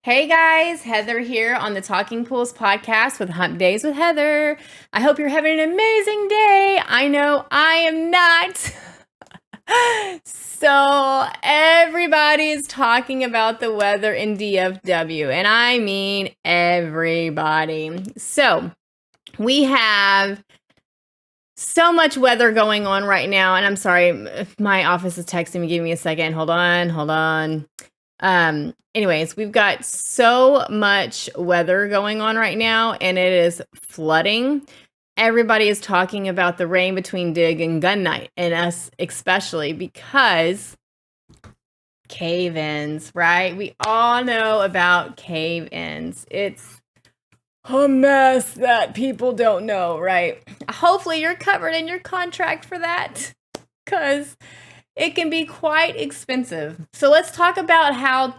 Hey guys, Heather here on the Talking Pools podcast with Hump Days with Heather. I hope you're having an amazing day. I know I am not. So, everybody is talking about the weather in DFW, and I mean everybody. So, we have so much weather going on right now, and I'm sorry, my office is texting me. Give me a second. Hold on. Anyways, we've got so much weather going on right now, and it is flooding. Everybody is talking about the rain between Dig and Gun Night, and us especially, because cave-ins, right? We all know about cave-ins. It's a mess that people don't know, right? Hopefully you're covered in your contract for that, because it can be quite expensive. So let's talk about how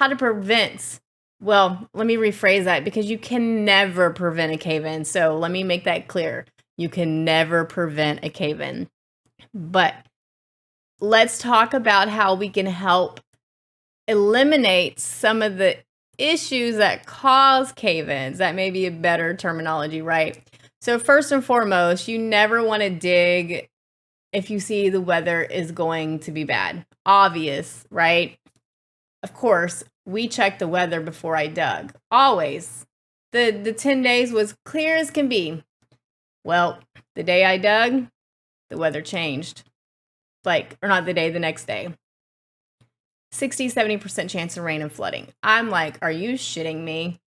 to prevent. Well, let me rephrase that, because you can never prevent a cave-in. So let me make that clear. You can never prevent a cave-in. But let's talk about how we can help eliminate some of the issues that cause cave-ins. That may be a better terminology, right? So first and foremost, you never want to dig if you see the weather is going to be bad. Obvious, right? Of course, we checked the weather before I dug. Always. The 10 days was clear as can be. Well, the day I dug, the weather changed. Or not the day, the next day. 60-70% chance of rain and flooding. I'm like, are you shitting me?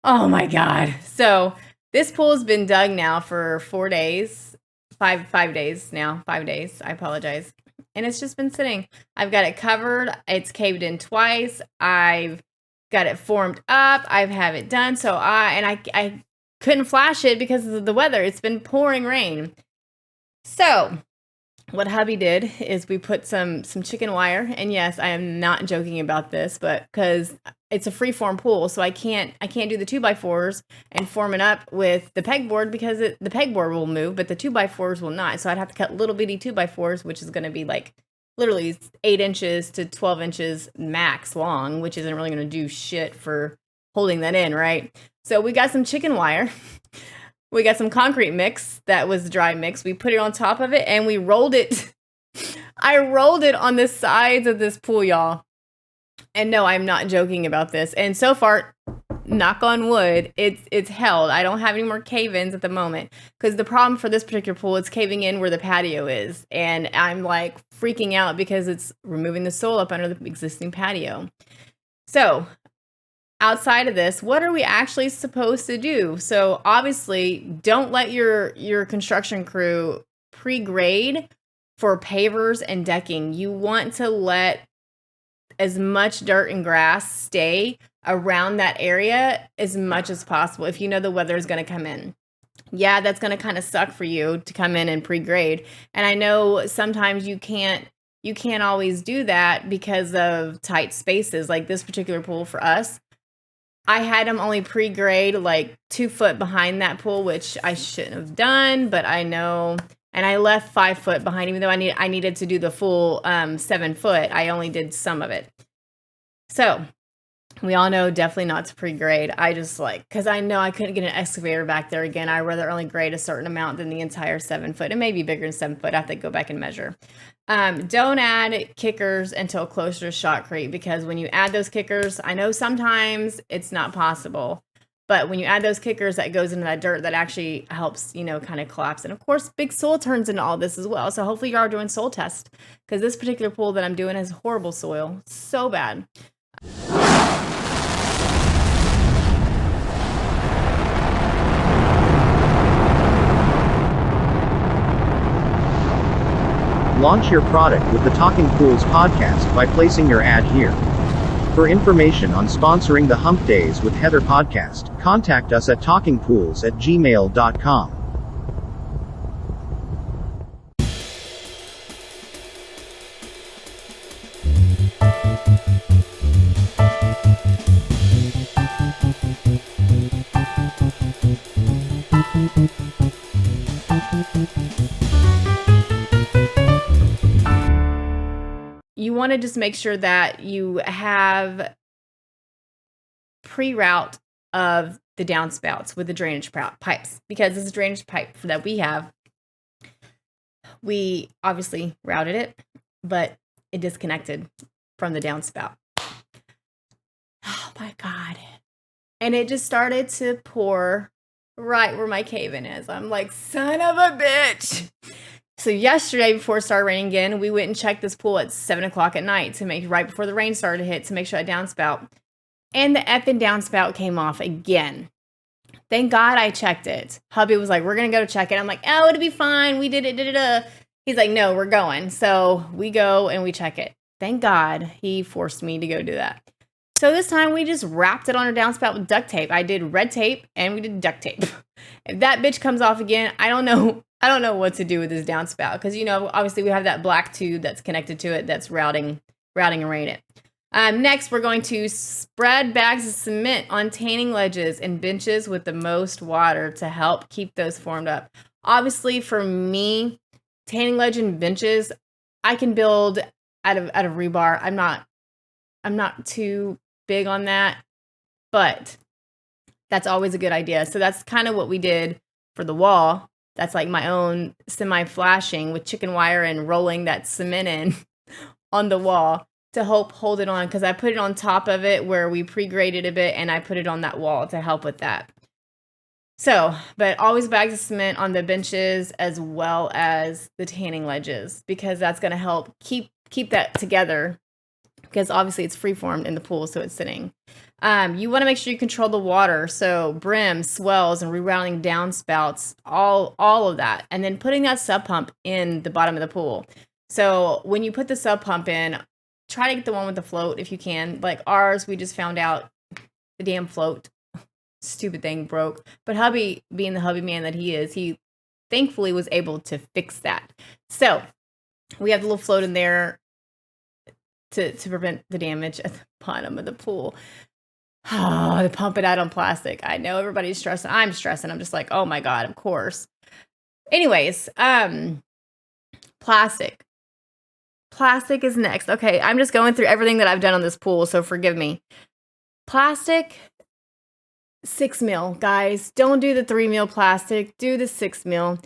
Oh my God. So this pool has been dug now for 4 days. 5 days now. 5 days. I apologize. And it's just been sitting. I've got it covered. It's caved in twice. I've got it formed up. I've had it done. So I couldn't flash it because of the weather. It's been pouring rain. So what hubby did is we put some chicken wire, and yes, I am not joking about this, but because it's a free-form pool, so I can't do the 2x4s and form it up with the pegboard, because the pegboard will move, but the 2x4s will not. So I'd have to cut little bitty 2x4s, which is going to be like literally 8 inches to 12 inches max long, which isn't really going to do shit for holding that in, right? So we got some chicken wire. We got some concrete mix that was dry mix. We put it on top of it and we rolled it. I rolled it on the sides of this pool, y'all. And no, I'm not joking about this. And so far, knock on wood, it's held. I don't have any more cave-ins at the moment, because the problem for this particular pool, it's caving in where the patio is. And I'm like freaking out because it's removing the soil up under the existing patio. So outside of this, what are we actually supposed to do? So obviously, don't let your construction crew pre-grade for pavers and decking. You want to let as much dirt and grass stay around that area as much as possible if you know the weather is going to come in. Yeah, that's going to kind of suck for you to come in and pre-grade. And I know sometimes you can't always do that because of tight spaces. Like this particular pool for us, I had them only pre-grade like 2 foot behind that pool, which I shouldn't have done, but I know. And I left 5 foot behind, even though I needed to do the full 7 foot. I only did some of it. So we all know definitely not to pre-grade. I just because I know I couldn't get an excavator back there again. I'd rather only grade a certain amount than the entire 7 foot. It may be bigger than 7 foot. I have to go back and measure. Don't add kickers until closer to shotcrete, because when you add those kickers, I know sometimes it's not possible, but when you add those kickers, that goes into that dirt that actually helps, kind of collapse. And of course, big soil turns into all this as well. So hopefully you are doing soil tests, because this particular pool that I'm doing has horrible soil. So bad. Launch your product with the Talking Pools podcast by placing your ad here. For information on sponsoring the Hump Days with Heather podcast, contact us at talkingpools@gmail.com. You want to just make sure that you have pre-route of the downspouts with the drainage pipes, because this drainage pipe that we have, we obviously routed it, but it disconnected from the downspout. Oh my God. And it just started to pour right where my cave-in is. I'm like, son of a bitch. So yesterday, before it started raining again, we went and checked this pool at 7 o'clock at night to make, right before the rain started to hit, to make sure that downspout. And the effing downspout came off again. Thank God I checked it. Hubby was like, we're going to go check it. I'm like, oh, it'll be fine. We did it. He's like, no, we're going. So we go and we check it. Thank God he forced me to go do that. So this time we just wrapped it on our downspout with duct tape. I did red tape and we did duct tape. If that bitch comes off again, I don't know what to do with this downspout, because, you know, obviously we have that black tube that's connected to it that's routing and rain it. Next, we're going to spread bags of cement on tanning ledges and benches with the most water to help keep those formed up. Obviously, for me, tanning ledge and benches, I can build out of rebar. I'm not too big on that, but that's always a good idea. So that's kind of what we did for the wall. That's like my own semi-flashing with chicken wire and rolling that cement in on the wall to help hold it on, because I put it on top of it where we pre-graded a bit, and I put it on that wall to help with that. So, but always bags of cement on the benches as well as the tanning ledges, because that's going to help keep that together, because obviously it's freeformed in the pool, so it's sitting. You want to make sure you control the water, so brim, swells, and rerouting downspouts, all of that, and then putting that sub pump in the bottom of the pool. So when you put the sub pump in, try to get the one with the float if you can. Like ours, we just found out the damn float, stupid thing, broke. But hubby, being the hubby man that he is, he thankfully was able to fix that. So we have the little float in there to prevent the damage at the bottom of the pool. Oh, to pump it out on plastic. I know everybody's stressing. I'm stressing. I'm just like, oh my God, of course. Anyways, plastic. Plastic is next. Okay, I'm just going through everything that I've done on this pool, so forgive me. Plastic, 6 mil, guys. Don't do the 3 mil plastic. Do the 6 mil.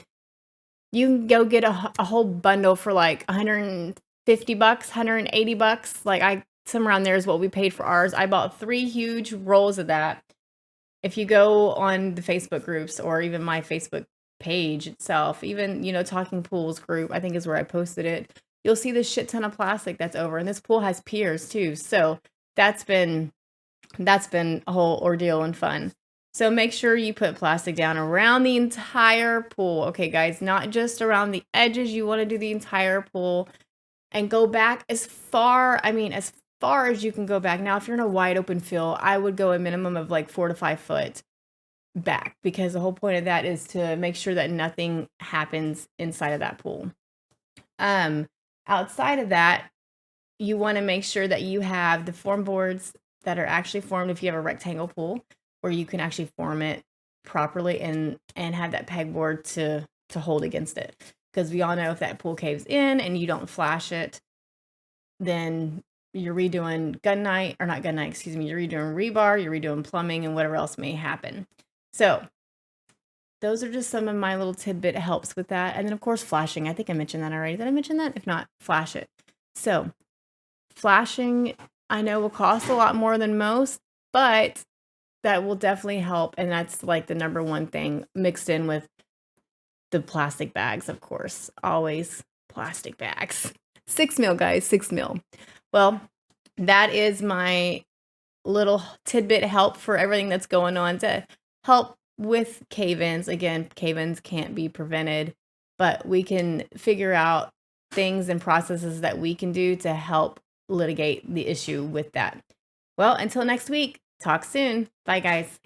You can go get a whole bundle for like $150, $180. Like somewhere around there is what we paid for ours. I bought 3 huge rolls of that. If you go on the Facebook groups or even my Facebook page itself, even, you know, Talking Pools group, I think is where I posted it, you'll see this shit ton of plastic that's over. And this pool has piers too. So that's been a whole ordeal and fun. So make sure you put plastic down around the entire pool. Okay, guys, not just around the edges. You want to do the entire pool and go back as far as you can go back. Now, if you're in a wide open field, I would go a minimum of like 4 to 5 foot back, because the whole point of that is to make sure that nothing happens inside of that pool. Outside of that, you want to make sure that you have the form boards that are actually formed if you have a rectangle pool, where you can actually form it properly and have that pegboard to hold against it. Because we all know if that pool caves in and you don't flash it, then you're redoing you're redoing rebar, you're redoing plumbing, and whatever else may happen. So those are just some of my little tidbit helps with that. And then, of course, flashing. I think I mentioned that already. Did I mention that? If not, flash it. So flashing, I know, will cost a lot more than most, but that will definitely help. And that's like the number one thing, mixed in with the plastic bags, of course. Always plastic bags. 6 mil, guys, 6 mil. Well, that is my little tidbit help for everything that's going on to help with cave-ins. Again, cave-ins can't be prevented, but we can figure out things and processes that we can do to help litigate the issue with that. Well, until next week, talk soon. Bye, guys.